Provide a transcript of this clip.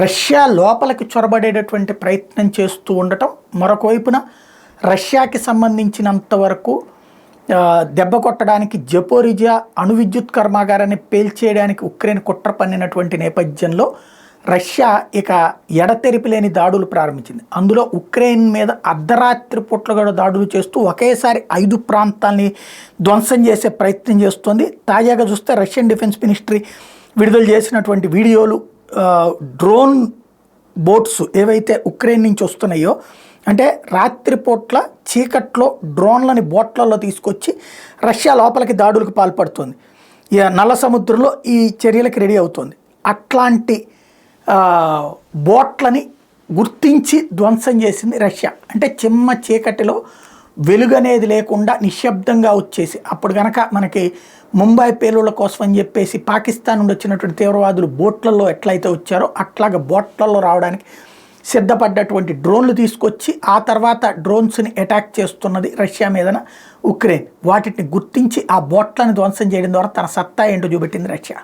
Russia లోపలికి చొరబడేటటువంటి ప్రయత్నం చేస్తూ ఉండటం, మరొక వైపున రష్యాకి సంబంధించినంత వరకు దెబ్బ కొట్టడానికి జపోరిజియా అణు విద్యుత్ కర్మాగారాన్ని పేల్చేయడానికి ఉక్రెయిన్ కుట్ర పన్నినటువంటి నేపథ్యంలో రష్యా ఇక ఎడతెరిపి లేని దాడులు ప్రారంభించింది. అందులో ఉక్రెయిన్ మీద అర్ధరాత్రి పూట్ల కూడా దాడులు చేస్తూ ఒకేసారి 5 ప్రాంతాలని ధ్వంసం చేసే ప్రయత్నం చేస్తోంది. తాజాగా చూస్తే రష్యన్ డిఫెన్స్ మినిస్ట్రీ విడుదల చేసినటువంటి వీడియోలు, డ్రోన్ బోట్స్ ఏవైతే ఉక్రెయిన్ నుంచి వస్తున్నాయో, అంటే రాత్రిపూట్ల చీకట్లో డ్రోన్లని బోట్లలో తీసుకొచ్చి రష్యా లోపలికి దాడులకు పాల్పడుతుంది. నల్ల సముద్రంలో ఈ చర్యలకు రెడీ అవుతుంది. అట్లాంటి బోట్లని గుర్తించి ధ్వంసం చేసింది రష్యా. అంటే చిమ్మ చీకటిలో వెలుగు అనేది లేకుండా నిశ్శబ్దంగా వచ్చేసి, అప్పుడు కనుక మనకి ముంబై పేలుళ్ల కోసం అని చెప్పేసి పాకిస్తాన్ నుండి వచ్చినటువంటి తీవ్రవాదులు బోట్లలో ఎట్లయితే వచ్చారో అట్లాగా బోట్లలో రావడానికి సిద్ధపడ్డటువంటి డ్రోన్లు తీసుకొచ్చి ఆ తర్వాత డ్రోన్స్ని అటాక్ చేస్తున్నది రష్యా మీదన ఉక్రెయిన్. వాటిని గుర్తించి ఆ బోట్లను ధ్వంసం చేయడం ద్వారా తన సత్తా ఏంటో చూపెట్టింది రష్యా.